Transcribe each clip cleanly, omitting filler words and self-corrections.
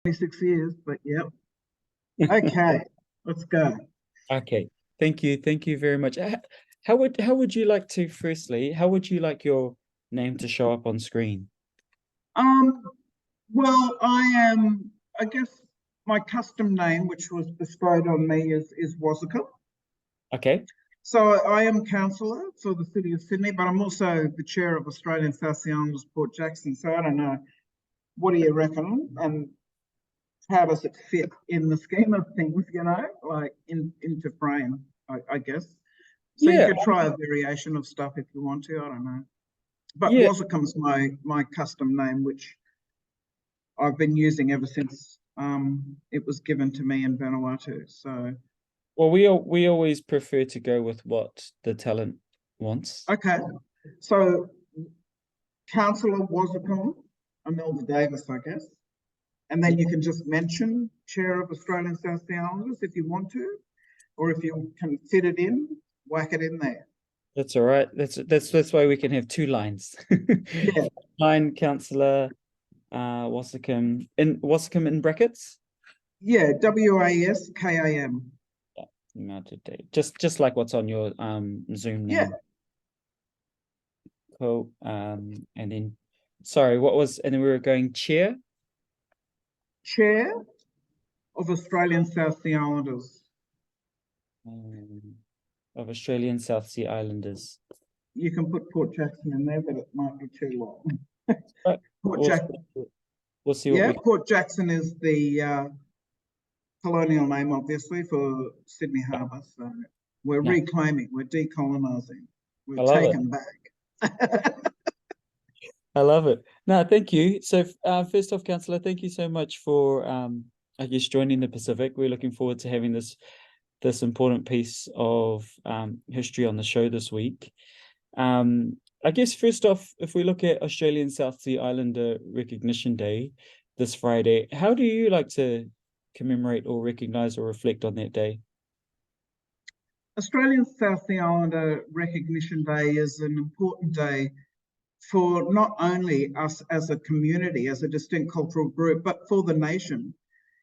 26 years, but yep. Okay, let's go. Okay. Thank you very much. How would you like to, firstly, how would you like your name to show up on screen? Um, well, I guess my custom name, which was bestowed on me, is Wassacom. Okay. So I am councillor for the City of Sydney, but I'm also the chair of Australian South Sea Islanders Port Jackson. So I don't know, what do you reckon? And how does it fit in the scheme of things, like into frame, I guess. So you Yeah, could try a variation of stuff if you want to, I don't know. But yeah. Wassacom's my custom name, which I've been using ever since it was given to me in Vanuatu. So Well, we always prefer to go with what the talent wants. okay, so Councillor Wassacom, Imelda Davis, I guess, and then Yeah, you can just mention Chair of Australian South Sea Islanders if you want to, or if you can fit it in, whack it in there. that's all right. That's why we can have two lines. Yeah, Line Councillor Wassacom in brackets. yeah, WASKAM. Yeah, United Day. Just like what's on your Zoom Yeah, name. Cool. And then sorry, what was, and then we were going chair. Chair of Australian South Sea Islanders. Um, of Australian South Sea Islanders. You can put Port Jackson in there, but it might be too long. Right. Port We'll, Jackson, we'll see what yeah, we can. Port Jackson is the colonial name, obviously, for Sydney Harbour. So we're No, reclaiming, we're decolonising, I we're love it. taken back. I love it. No, thank you. So, first off, Councillor, thank you so much for, I guess, joining the Pacific. We're looking forward to having this important piece of history on the show this week. I guess first off, if we look at Australian South Sea Islander Recognition Day this Friday, how do you like to commemorate or recognise or reflect on that day? Australian South Sea Islander Recognition Day is an important day for not only us as a community, as a distinct cultural group, but for the nation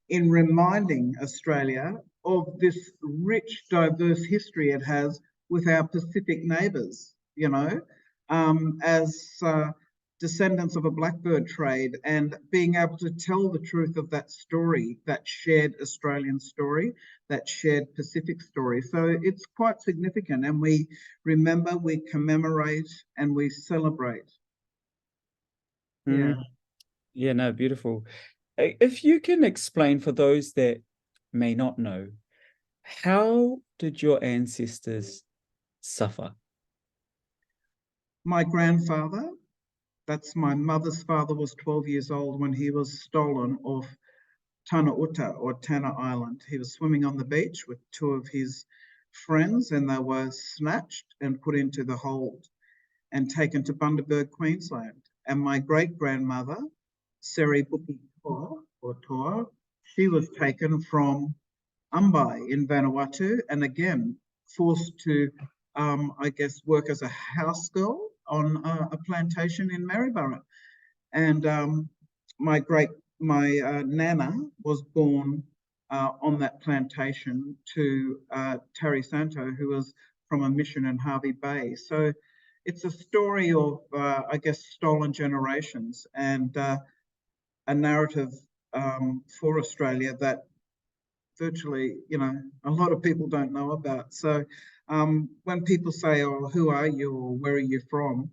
in reminding Australia of this rich, diverse history it has with our Pacific neighbours, as descendants of a blackbird trade, and being able to tell the truth of that story, that shared Australian story, that shared Pacific story. So it's quite significant, and we remember, we commemorate, and we celebrate. Mm, Yeah. yeah, no, beautiful. If you can explain for those that may not know, how did your ancestors suffer? My grandfather, that's my mother's father, was 12 years old when he was stolen off Tana Uta or Tanna Island. He was swimming on the beach with two of his friends, and they were snatched and put into the hold and taken to Bundaberg, Queensland. And my great grandmother, Seri Buki Toa, or Toa, she was taken from Umbai in Vanuatu, and again forced to, I guess, work as a house girl on a plantation in Maryborough. And my nana was born on that plantation to Terry Santo, who was from a mission in Hervey Bay. So it's a story of, I guess, stolen generations and a narrative for Australia that virtually, a lot of people don't know about. So when people say, "Oh, who are you?" or "Where are you from?"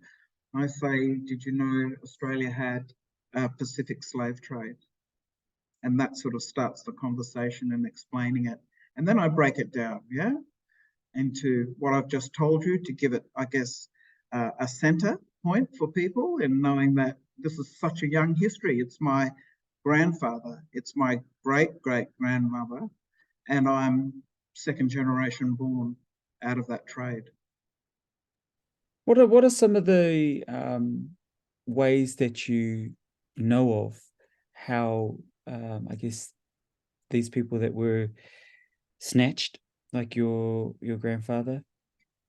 I say, "Did you know Australia had a Pacific slave trade?" And that sort of starts the conversation and explaining it. And then I break it down, yeah, into what I've just told you to give it, I guess, a center point for people in knowing that this is such a young history. It's my grandfather, it's my great great grandmother, and I'm second generation born out of that trade. What are some of the ways that you know of how I guess these people that were snatched, like your grandfather,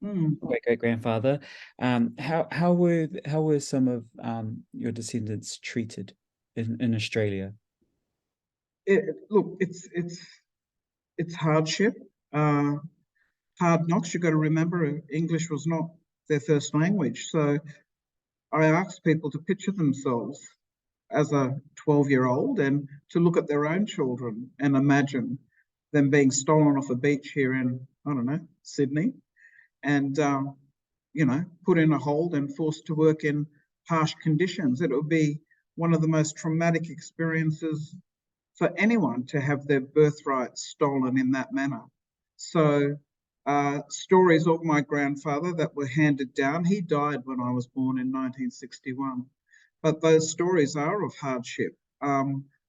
Mm. great great grandfather, how were, some of your descendants treated in Australia? look, it's hardship, hard knocks. You've got to remember, English was not their first language. So I asked people to picture themselves as a 12-year-old and to look at their own children and imagine them being stolen off a beach here in, I don't know, Sydney, and put in a hold and forced to work in harsh conditions. It would be one of the most traumatic experiences for anyone to have their birthright stolen in that manner. So stories of my grandfather that were handed down. He died when I was born in 1961, but those stories are of hardship.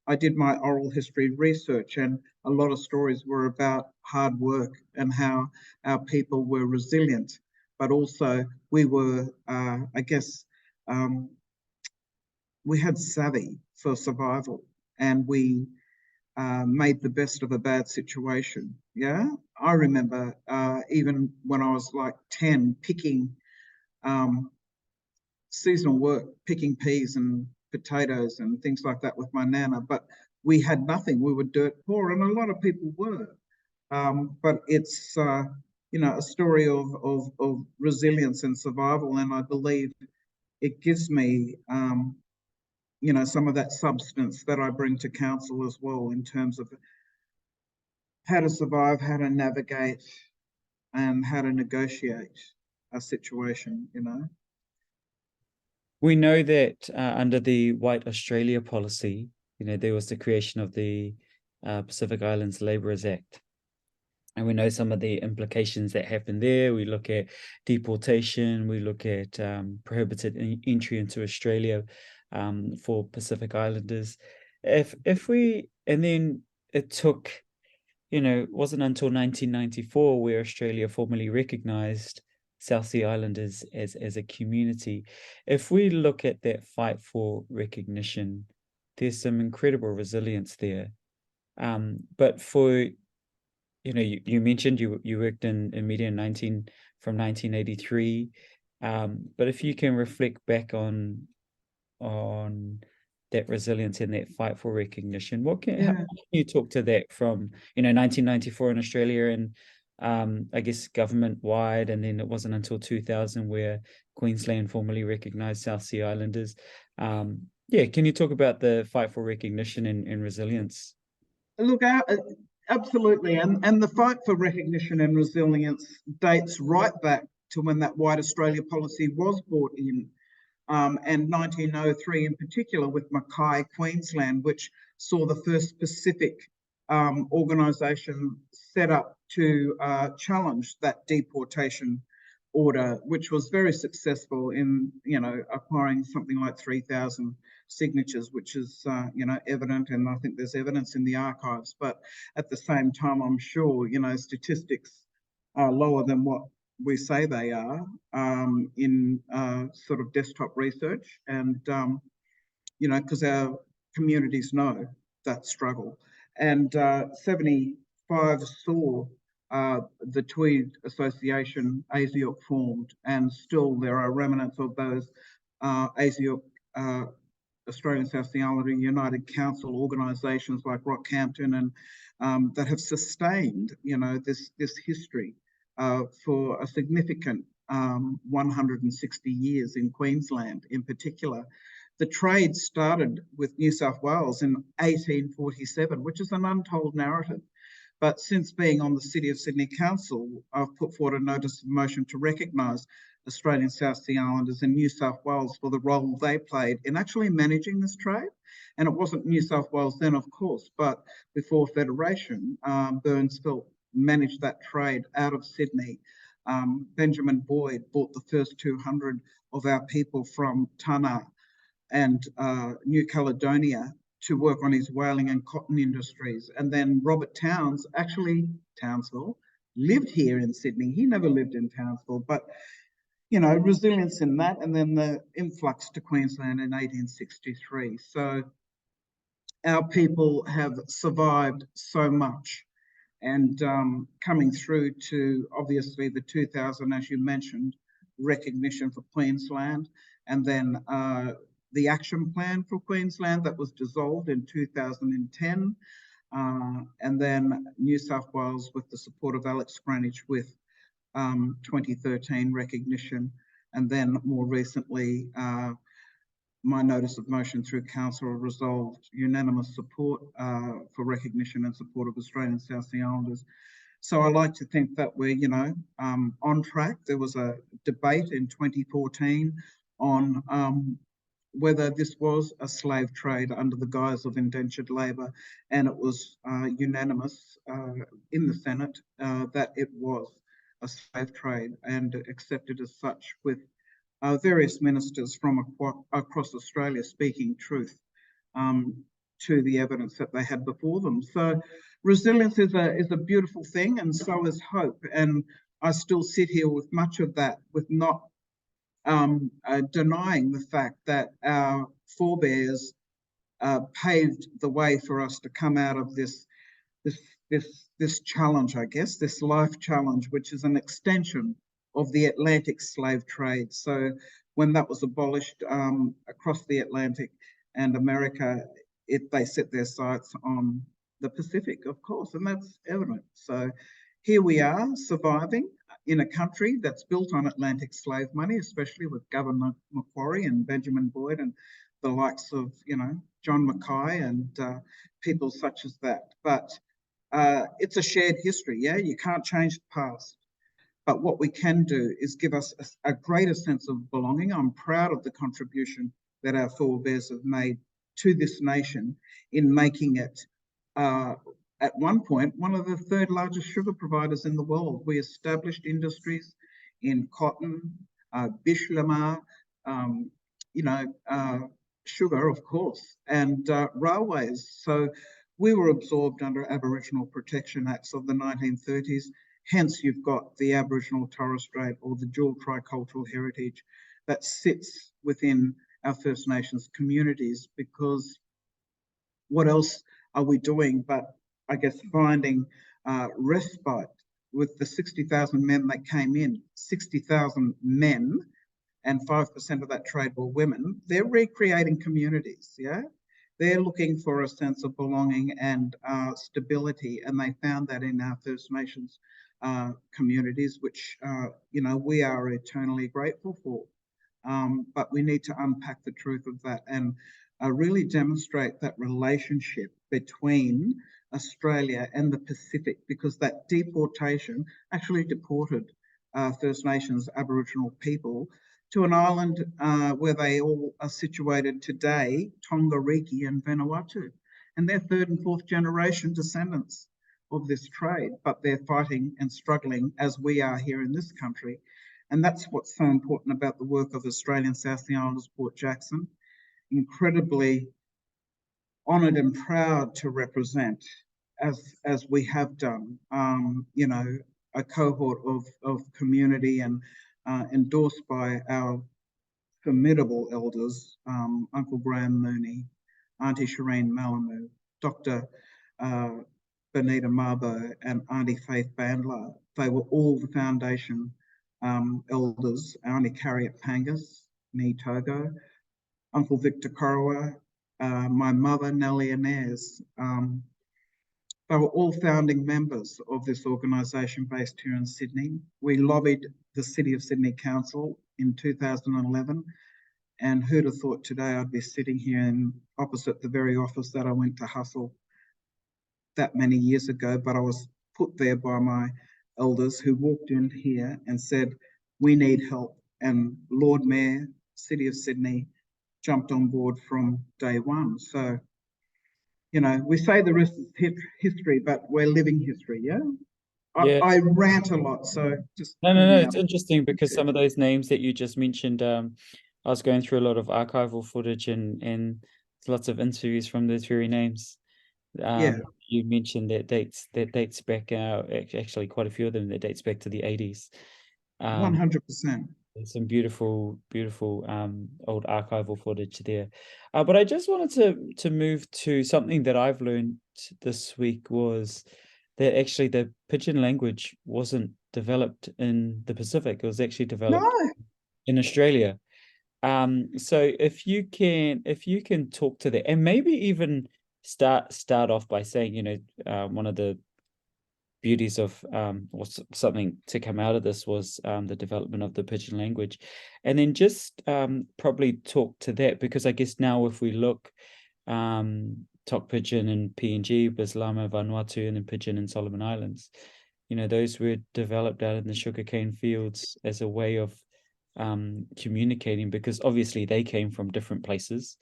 I did my oral history research, and a lot of stories were about hard work and how our people were resilient, but also we were, we had savvy for survival, and we made the best of a bad situation. Yeah, I remember even when I was like 10, picking seasonal work, picking peas and potatoes and things like that with my nana, but we had nothing. We were dirt poor, and a lot of people were. But it's a story of resilience and survival, and I believe it gives me some of that substance that I bring to council as well, in terms of how to survive, how to navigate, and how to negotiate a situation. We know that under the White Australia policy, there was the creation of the Pacific Islands Labourers Act. And we know some of the implications that happen there. We look at deportation, we look at prohibited entry into Australia for Pacific Islanders. And then it took, it wasn't until 1994 where Australia formally recognised South Sea Islanders as a community. If we look at that fight for recognition, there's some incredible resilience there. But for you mentioned you worked in media from 1983, but if you can reflect back on that resilience and that fight for recognition, how can you talk to that from 1994 in Australia and I guess government wide, and then it wasn't until 2000 where Queensland formally recognised South Sea Islanders. Can you talk about the fight for recognition and resilience? Look, absolutely. And the fight for recognition and resilience dates right back to when that White Australia policy was brought in, and 1903 in particular with Mackay, Queensland, which saw the first Pacific organisation set up to challenge that deportation order, which was very successful in, acquiring something like 3,000 signatures, which is, evident, and I think there's evidence in the archives. But at the same time, I'm sure, statistics are lower than what we say they are in sort of desktop research, and, because our communities know that struggle. And 75 saw the Tweed Association, ASIOC, formed, and still there are remnants of those ASIOC, Australian South Sea Islander United Council organisations like Rockhampton, and that have sustained, this history for a significant 160 years in Queensland in particular. The trade started with New South Wales in 1847, which is an untold narrative. But since being on the City of Sydney Council, I've put forward a notice of motion to recognise Australian South Sea Islanders in New South Wales for the role they played in actually managing this trade. And it wasn't New South Wales then, of course, but before Federation, Burnsville managed that trade out of Sydney. Benjamin Boyd brought the first 200 of our people from Tanna and New Caledonia to work on his whaling and cotton industries. And then Robert Townsville, lived here in Sydney. He never lived in Townsville, but, resilience in that. And then the influx to Queensland in 1863. So our people have survived so much. And coming through to, obviously, the 2000, as you mentioned, recognition for Queensland, and then the action plan for Queensland that was dissolved in 2010. and then New South Wales with the support of Alex Greenwich with 2013 recognition, and then more recently my notice of motion through council resolved unanimous support for recognition and support of Australian South Sea Islanders. So I like to think that we're, you know, on track. There was a debate in 2014 on whether this was a slave trade under the guise of indentured labour, and it was unanimous in the Senate that it was a slave trade and accepted as such, with various ministers from across Australia speaking truth to the evidence that they had before them. So resilience is a beautiful thing, and so is hope. And I still sit here with much of that, with not denying the fact that our forebears paved the way for us to come out of this challenge, I guess, this life challenge, which is an extension of the Atlantic slave trade. So when that was abolished across the Atlantic and America, they set their sights on the Pacific, of course, and that's evident. So here we are, surviving in a country that's built on Atlantic slave money, especially with Governor Macquarie and Benjamin Boyd and the likes of, you know, John Mackay and people such as that. But it's a shared history, yeah? You can't change the past. But what we can do is give us a greater sense of belonging. I'm proud of the contribution that our forebears have made to this nation in making it, at one point, one of the third largest sugar providers in the world. We established industries in cotton, biche lamar, you know, sugar, of course, and railways. So we were absorbed under Aboriginal Protection Acts of the 1930s. Hence, you've got the Aboriginal Torres Strait, or the dual tricultural heritage that sits within our First Nations communities, because what else are we doing but, I guess, finding respite with the 60,000 men that came in, 60,000 men, and 5% of that trade were women. They're recreating communities, yeah? They're looking for a sense of belonging and stability, and they found that in our First Nations communities, which, you know, we are eternally grateful for. But we need to unpack the truth of that and really demonstrate that relationship between Australia and the Pacific, because that deportation actually deported First Nations Aboriginal people to an island where they all are situated today, Tongariki and Vanuatu. And they're third and fourth generation descendants of this trade, but they're fighting and struggling as we are here in this country. And that's what's so important about the work of Australian South Sea Islanders Port Jackson. Incredibly honoured and proud to represent, as we have done, you know, a cohort of community, and endorsed by our formidable elders, Uncle Graham Mooney, Auntie Shireen Malamu, Dr. Benita Marbo, and Auntie Faith Bandler. They were all the foundation elders. Auntie Carriot Pangas, me Togo, Uncle Victor Corowa, my mother Nellie Inez. They were all founding members of this organisation based here in Sydney. We lobbied the City of Sydney Council in 2011, and who'd have thought today I'd be sitting here opposite the very office that I went to hustle that many years ago, but I was put there by my elders who walked in here and said, we need help. And Lord Mayor, City of Sydney, jumped on board from day one. So, you know, we say the rest is history, but we're living history, yeah? Yeah. I rant a lot, so just... No, it's interesting because some of those names that you just mentioned, I was going through a lot of archival footage and lots of interviews from those very names. You mentioned that dates back, actually quite a few of them that dates back to the 80s. 100%. Some beautiful old archival footage there. But I just wanted to move to something that I've learned this week, was that actually the pidgin language wasn't developed in the Pacific. It was actually developed in Australia. So if you can talk to that, and maybe even start off by saying, one of the beauties of something to come out of this was the development of the pidgin language, and then just probably talk to that, because I guess now if we look, Tok Pigeon in PNG, Bislama, Vanuatu, and then Pidgin in Solomon Islands, those were developed out in the sugarcane fields as a way of communicating, because obviously they came from different places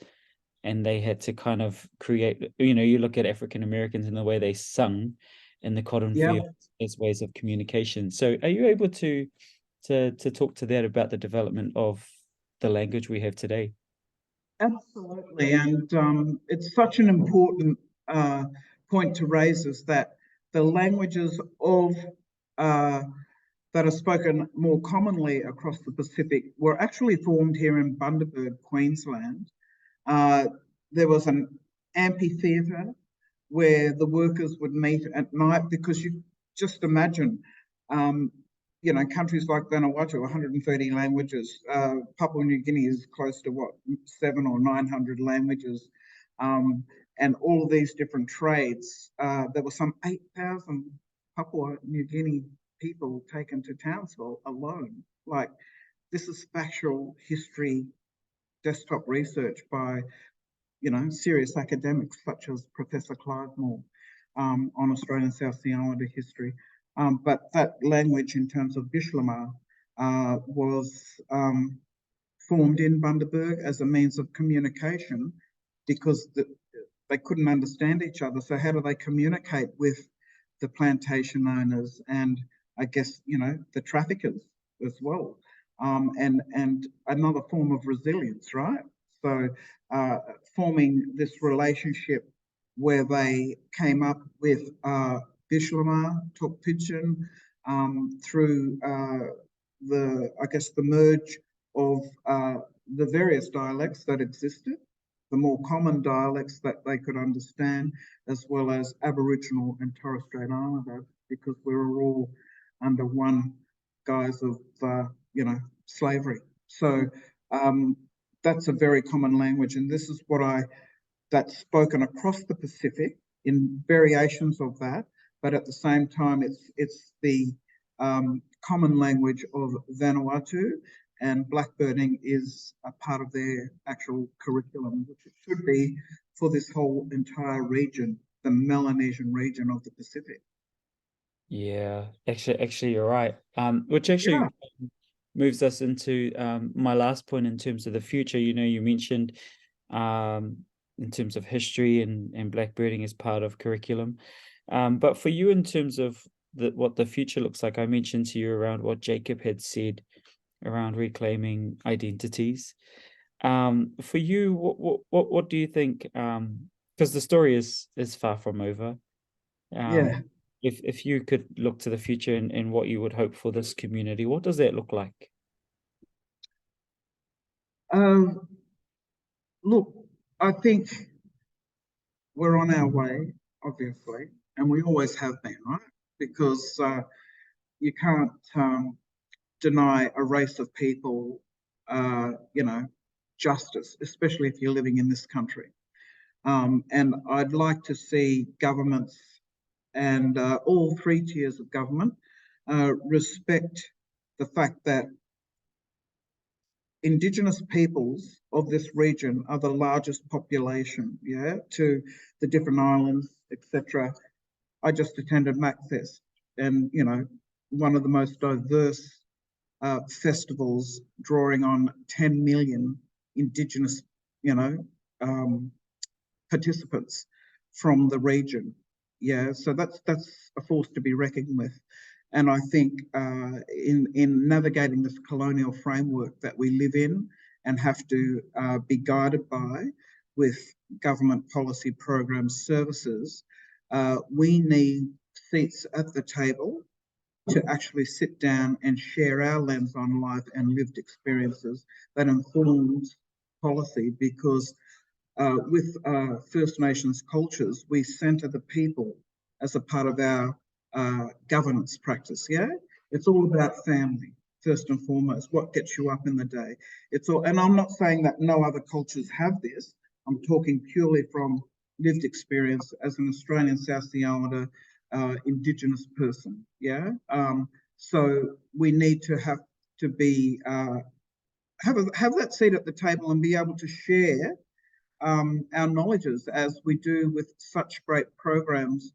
and they had to kind of create, you look at African Americans and the way they sung in the cotton Yeah, fields as ways of communication. So are you able to talk to that about the development of the language we have today? absolutely. And it's such an important point to raise, is that the languages of that are spoken more commonly across the Pacific were actually formed here in Bundaberg, Queensland. There was an amphitheatre where the workers would meet at night, because you just imagine, countries like Vanuatu, 130 languages. Papua New Guinea is close to 700 or 900 languages, and all of these different trades. There were some 8,000 Papua New Guinea people taken to Townsville alone. Like, this is factual history, desktop research by serious academics such as Professor Clive Moore on Australian South Sea Islander history. But that language, in terms of Bislama, was formed in Bundaberg as a means of communication, because they couldn't understand each other. So how do they communicate with the plantation owners and, I guess, the traffickers as well? And another form of resilience, right? So forming this relationship where they came up with Bislama, Tok Pigeon, through the merge of the various dialects that existed, the more common dialects that they could understand, as well as Aboriginal and Torres Strait Islander, because we were all under one guise of slavery. So that's a very common language, and this is that's spoken across the Pacific in variations of that, but at the same time, it's the common language of Vanuatu, and blackbirding is a part of their actual curriculum, which it should be for this whole entire region, the Melanesian region of the Pacific. Yeah, actually, you're right. Which actually moves us into my last point in terms of the future. You mentioned in terms of history and blackbirding as part of curriculum. But for you, in terms of what the future looks like, I mentioned to you around what Jacob had said around reclaiming identities. For you, what do you think? Because the story is far from over. Yeah. If you could look to the future and what you would hope for this community, what does that look like? Look, I think we're on our way, obviously, and we always have been, right? Because you can't deny a race of people, justice, especially if you're living in this country. And I'd like to see governments and all three tiers of government respect the fact that Indigenous peoples of this region are the largest population, to the different islands, etc. I just attended MacFest, and one of the most diverse festivals, drawing on 10 million Indigenous, participants from the region. So that's a force to be reckoned with. And I think in navigating this colonial framework that we live in and have to be guided by with government policy programs, services, we need seats at the table to actually sit down and share our lens on life and lived experiences that informs policy, because with First Nations cultures, we centre the people as a part of our governance practice. It's all about family first and foremost. What gets you up in the day? It's all, and I'm not saying that no other cultures have this. I'm talking purely from lived experience as an Australian South Sea Islander Indigenous person. Yeah. So we need to have to be have that seat at the table and be able to share our knowledges as we do with such great programs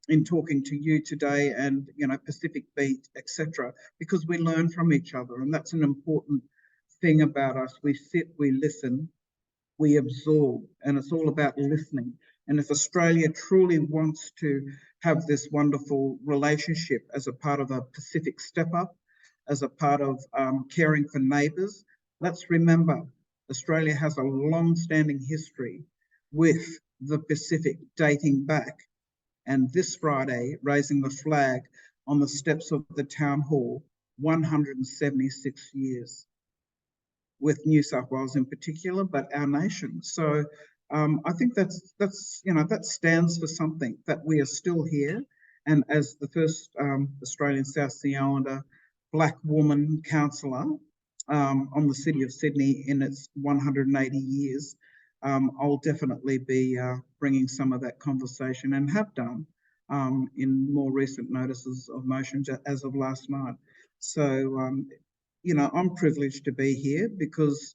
in talking to you today, and Pacific Beat, etc., because we learn from each other, and that's an important thing about us. We sit, we listen, we absorb, and it's all about listening. And if Australia truly wants to have this wonderful relationship as a part of a Pacific Step Up, as a part of caring for neighbours, let's remember Australia has a long-standing history with the Pacific dating back, and this Friday raising the flag on the steps of the Town Hall, 176 years, with New South Wales in particular, but our nation. So I think that stands for something, that we are still here. And as the first Australian South Sea Islander Black woman councillor on the City of Sydney in its 180 years, I'll definitely be bringing some of that conversation, and have done in more recent notices of motion as of last night. So, I'm privileged to be here, because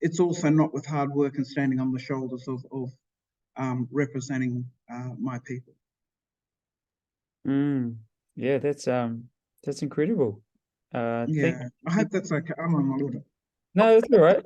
it's also not with hard work and standing on the shoulders of representing my people. Yeah, that's incredible. Yeah, I hope that's okay. I'm on a little bit. No, that's all right.